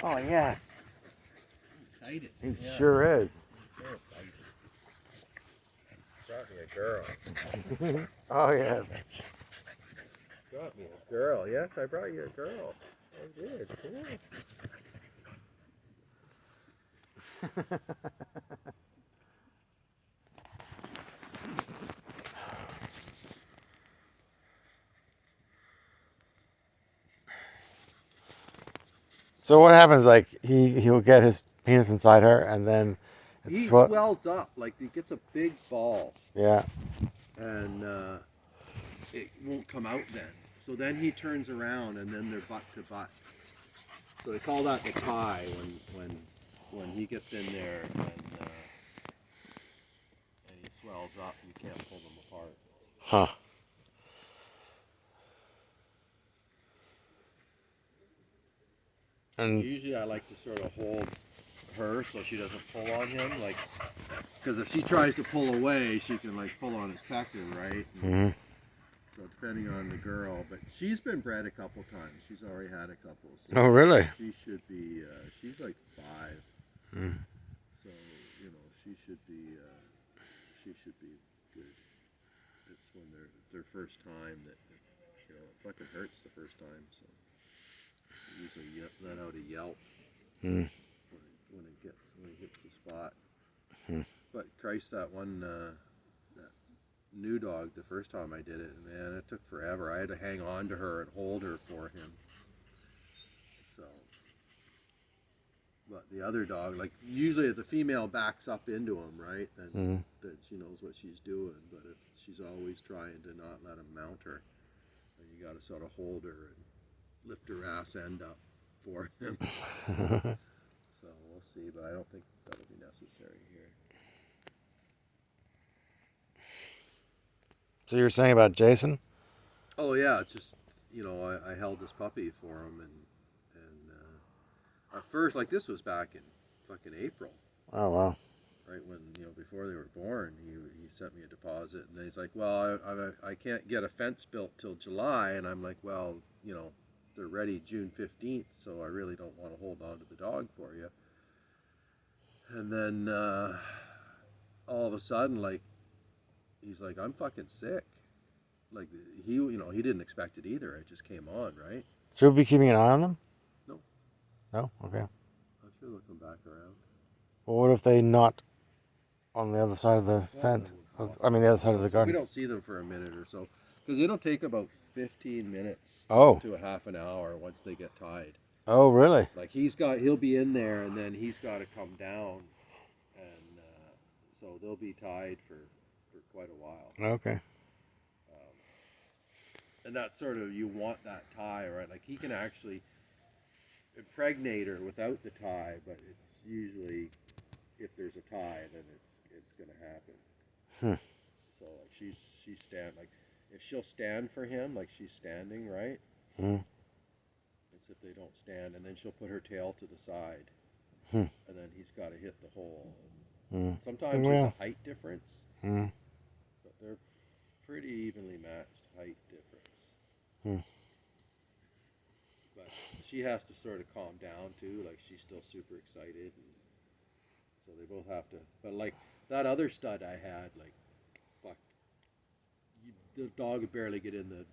Oh, yes. Excited. He sure is. So excited. Brought me a girl. Oh, yes. Brought me a girl. Yes, I brought you a girl. I did. Cool. So what happens? Like he'll get his penis inside her, and then He swells up, like he gets a big ball. Yeah. And it won't come out then. So then he turns around, and then they're butt to butt. So they call that the tie when he gets in there and he swells up. You can't pull them apart. Huh. And usually I like to sort of hold her so she doesn't pull on him, like, because if she tries to pull away, she can like pull on his pecker, right? Mm-hmm. So depending on the girl, but she's been bred a couple times. She's already had a couple. So oh, really? She should be. She's like 5. Mm. So she should be. She should be good. It's when they're their first time that it fucking hurts the first time. So they usually let out a yelp when it hits the spot. Mm. But Christ, that one that new dog, the first time I did it, man, it took forever. I had to hang on to her and hold her for him. So, but the other dog, like usually if the female backs up into him, right, then she knows what she's doing. But if she's always trying to not let him mount her, then you got to sort of hold her and lift her ass end up for him. So we'll see, but I don't think that'll be necessary here. So you were saying about Jason? Oh yeah, it's just I held this puppy for him and at first, like, this was back in fucking April. Oh wow. Right when before they were born, he sent me a deposit, and then he's like, well, I can't get a fence built till July, and I'm like, well, they're ready June 15th, so I really don't want to hold on to the dog for you. And then all of a sudden, like, he's like, I'm fucking sick. Like, he didn't expect it either. It just came on, right? Should we be keeping an eye on them? No. No? Okay. I'm sure they'll come back around. Well, what if they not on the other side of the fence? I mean, the other side of the garden. We don't see them for a minute or so, because it'll take about 15 minutes to a half an hour once they get tied. Oh, really? Like he'll be in there, and then he's got to come down, and so they'll be tied for quite a while. Okay. And that's sort of, you want that tie, right? Like he can actually impregnate her without the tie, but it's usually, if there's a tie, then it's going to happen. So like she's like if she'll stand for him, like she's standing, right? It's if they don't stand, and then she'll put her tail to the side, and then he's got to hit the hole. Sometimes there's a height difference, but they're pretty evenly matched height difference. But she has to sort of calm down too, like she's still super excited, and so they both have to. But like that other stud I had, like, fuck, the dog would barely get in the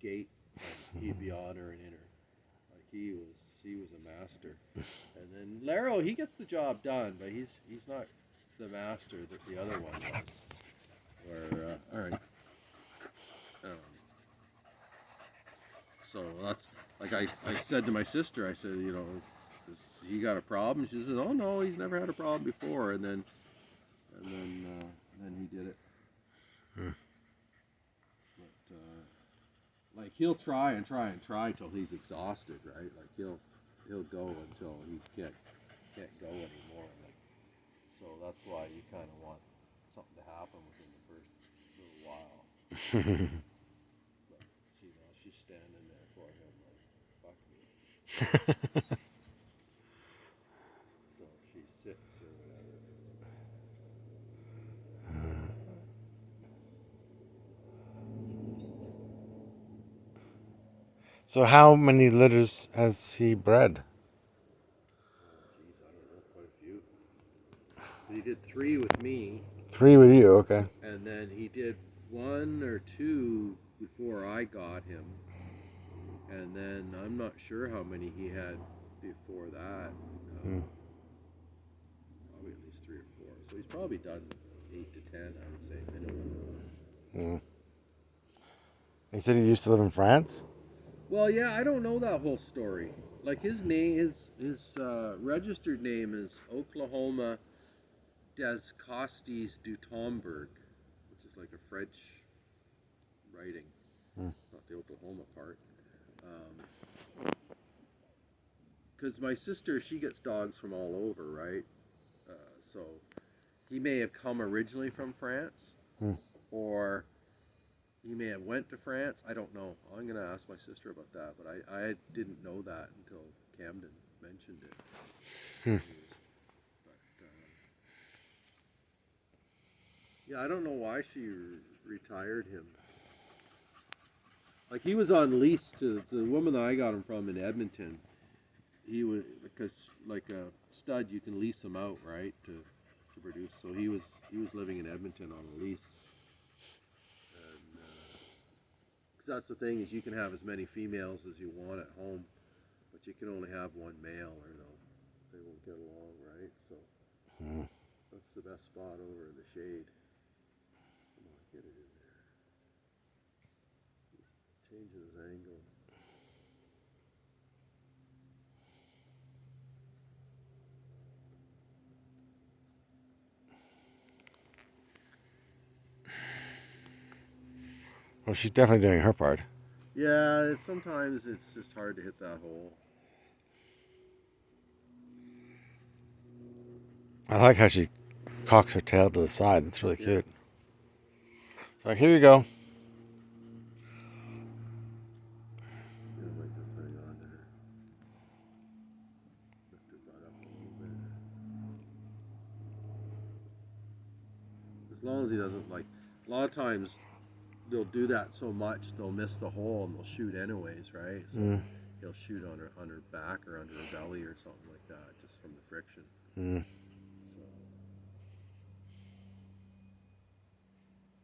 gate, and he'd be on her and in her. Like he was a master. And then Laro, he gets the job done, but he's not the master that the other one was. Where all right. So that's like I said to my sister, I said, he got a problem? She said, oh no, he's never had a problem before. And then he did it. But like he'll try and try and try till he's exhausted, right? Like he'll go until he can't go anymore. Like, so that's why you kind of want something to happen within the first little while. But see, now she's standing there for him, like, fuck me. So she sits or whatever. So how many litters has he bred? 3 with me, 3 with you, okay. and then he did 1 or 2 before I got him, and then I'm not sure how many he had before that. Probably at least 3 or 4. So he's probably done 8 to 10, I would say, minimum. He said he used to live in France? Well, yeah, I don't know that whole story. Like his name, his registered name is Oklahoma Des Costes du Tomberg, which is like a French writing, not the Oklahoma part. Because my sister, she gets dogs from all over, right? So he may have come originally from France, or he may have went to France. I don't know. I'm going to ask my sister about that, but I didn't know that until Camden mentioned it. But, yeah, I don't know why she retired him. Like, he was on lease to the woman that I got him from in Edmonton. He was, because like a stud, you can lease them out, right, to produce. So he was living in Edmonton on a lease. And because that's the thing, is you can have as many females as you want at home, but you can only have one male, or they won't get along, right? So that's the best spot over in the shade. Come on, get it in there. He's changing his angle. Well, she's definitely doing her part. Yeah, sometimes it's just hard to hit that hole. I like how she cocks her tail to the side. That's really cute. So here you go. Yeah, I might just hang on to her. Lift her butt up a little bit. As long as he doesn't, like, a lot of times they'll do that so much they'll miss the hole and they'll shoot anyways, right? So he'll shoot on her back or under her belly or something like that, just from the friction. So,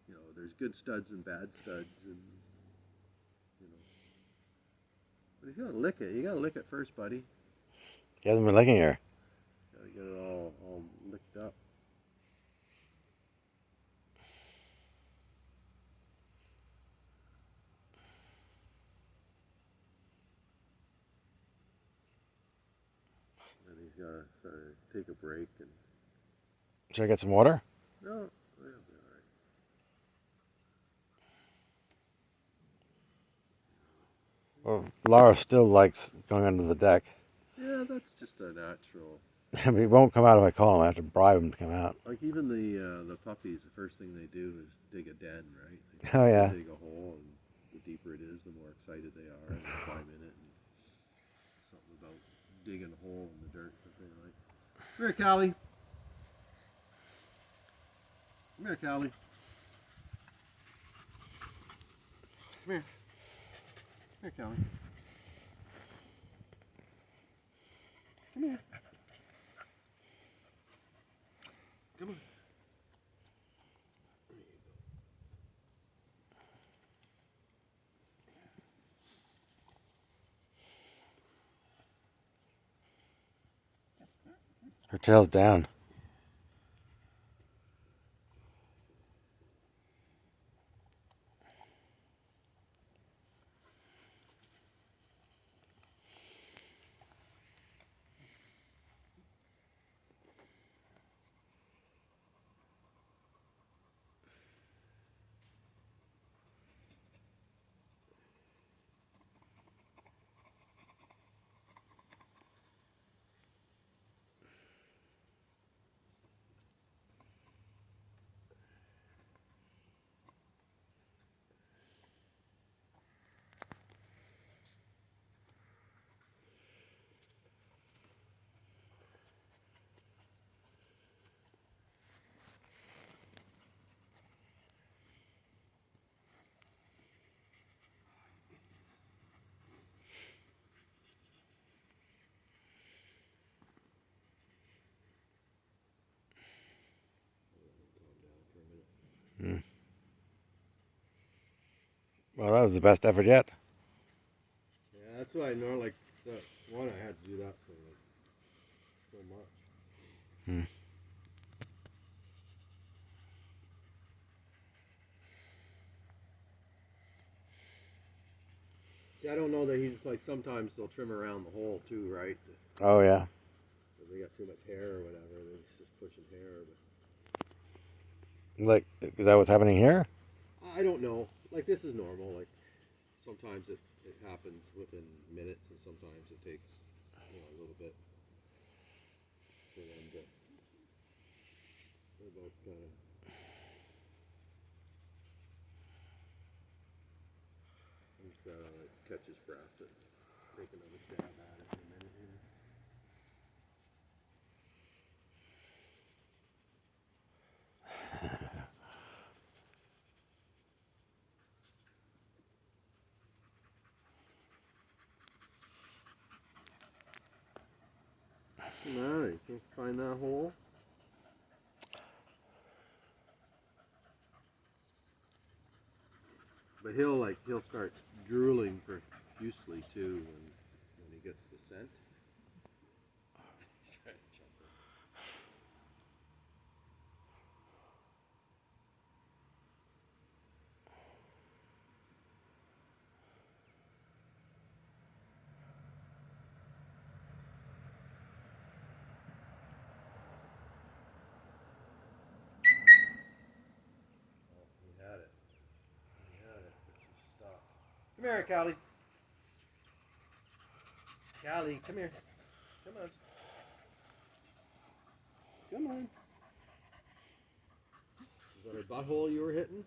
you know, there's good studs and bad studs, and you know, but he's gotta lick it. You gotta lick it first, buddy. He hasn't been licking her. Gotta get it all licked up. And he's gotta sort of take a break and. Should I get some water? No, it'll be all right. Well, Lara still likes going under the deck. Yeah, that's just a natural. But he won't come out if I call him. I have to bribe him to come out. Like even the puppies, the first thing they do is dig a den, right? Oh, yeah. Dig a hole, and the deeper it is, the more excited they are, and they climb in it. And something about digging a hole in the dirt that they like. Come here, Callie. Come here, Callie. Come here. Come here, Callie. Come here. Come on. There you go. Her tail's down. Mm. Well, that was the best effort yet. Yeah, that's why I know. Like the one, I had to do that for like so much. Mm. See, I don't know that he's like sometimes they'll trim around the hole too, right? Oh yeah. If they got too much hair or whatever, then it's just pushing hair. Like, is that what's happening here? But I don't know. Like this is normal. Like sometimes it happens within minutes, and sometimes it takes a little bit for them to. They're both kind of. He's gotta like catch his breath and take another stab at it in a minute here. Alright, you can find that hole. But he'll start drooling profusely too when he gets the scent. He's trying to jump in. Oh, he had it. He had it, but she stopped. Come here, Callie. Callie, come here. Come on. Come on. Is that her butthole you were hitting?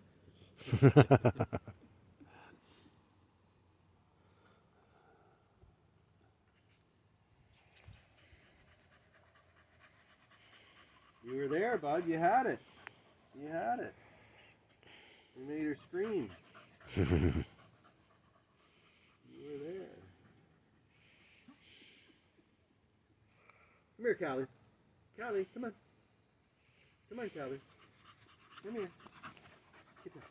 You were there, bud. You had it. You had it. You made her scream. You were there. Come here, Callie. Callie, come on. Come on, Callie. Come here. Get down.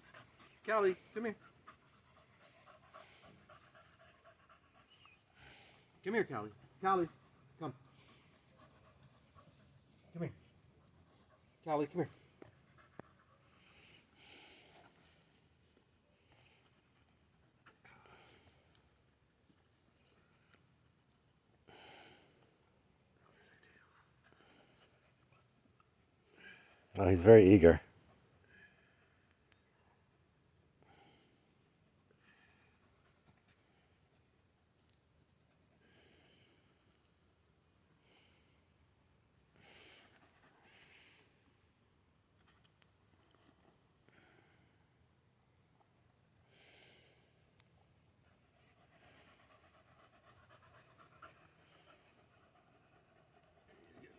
Callie, come here. Come here, Callie. Callie, come. Come here. Callie, come here. Oh, he's very eager.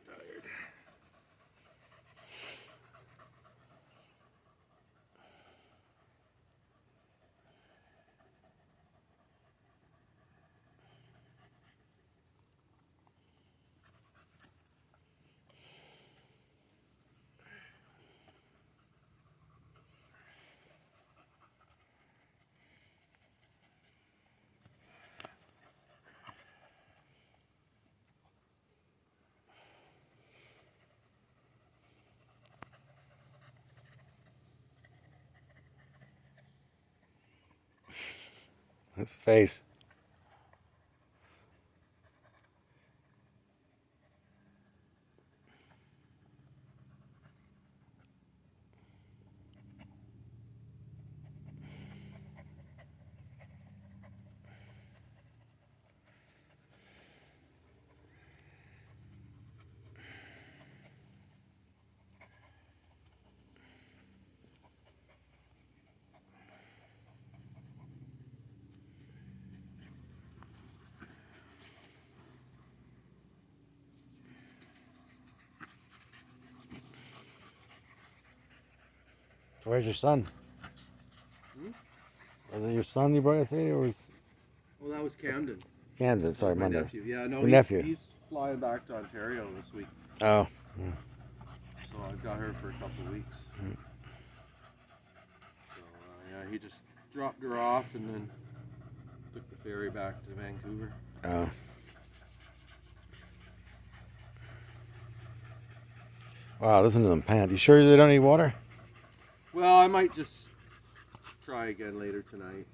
Tired. His face. Where's your son? Was it your son you brought yesterday, or was Well, that was Camden. Camden? Sorry, My Monday. nephew. Yeah, no, Your nephew. he's flying back to Ontario this week. Oh. So I've got her for a couple of weeks. he just dropped her off and then took the ferry back to Vancouver. Oh. Wow, listen to them pant. You sure they don't need water? Well, I might just try again later tonight.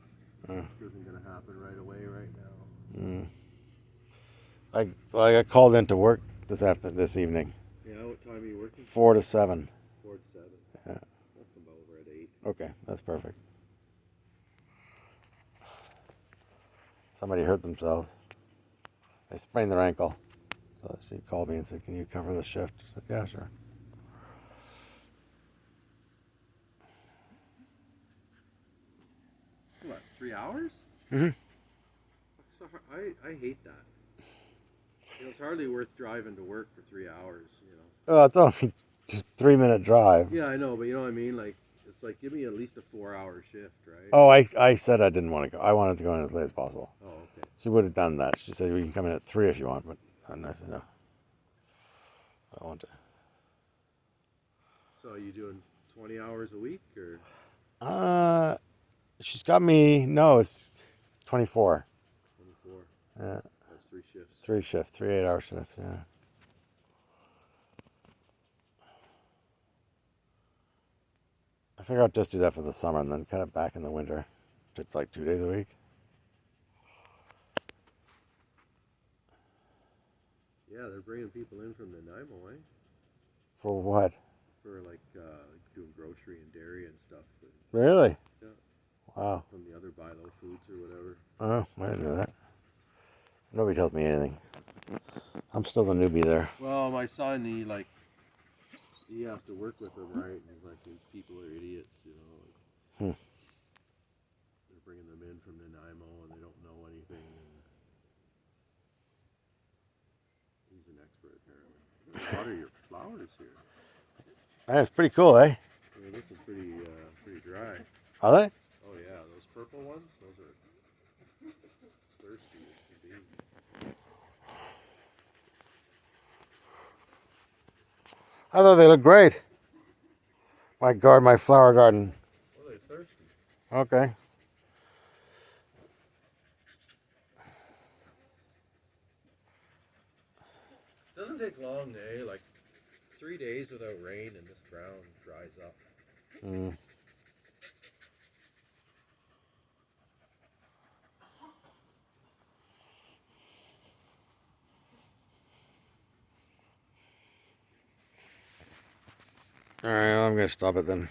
Oh. This isn't going to happen right away right now. Mm. I got called into work this evening. Yeah, what time are you working? 4 to 7. 4 to 7. Yeah. I'll come over at 8. Okay, that's perfect. Somebody hurt themselves. They sprained their ankle. So she called me and said, "Can you cover the shift?" I said, "Yeah, sure." What, 3 hours? Mm-hmm. So I hate that. You know, it's hardly worth driving to work for 3 hours, you know. Oh, it's only just 3-minute drive. Yeah, I know, but you know what I mean? Like, it's like, give me at least a 4-hour shift, right? Oh, I said I didn't want to go. I wanted to go in as late as possible. Oh, okay. She would have done that. She said, "We can come in at 3 if you want," but and I said, "No. I want to." So are you doing 20 hours a week, or? She's got me. No, it's 24. 24. Yeah, That's 3 shifts. 3 shifts, 3 8-hour shifts. Yeah. I figure I'll just do that for the summer and then cut it back in the winter. Just like 2 days a week. Yeah, they're bringing people in from Nanaimo, eh? For what? For like doing grocery and dairy and stuff. Really? Yeah. Wow. From the other buy low foods or whatever. Oh, I didn't know that. Nobody tells me anything. I'm still the newbie there. Well, my son, he has to work with them, right? And he's like, these people are idiots, you know. Like, they're bringing them in from Nanaimo and they don't know anything. And he's an expert, apparently. You gotta water your flowers here. That's pretty cool, eh? They're looking pretty dry. Are they? Oh yeah, those purple ones, those are thirsty as can be. I thought they looked great. My flower garden. Well, they're thirsty. Okay. Doesn't take long, eh? Like 3 days without rain and this ground dries up. Mm. All right, well, I'm going to stop it then.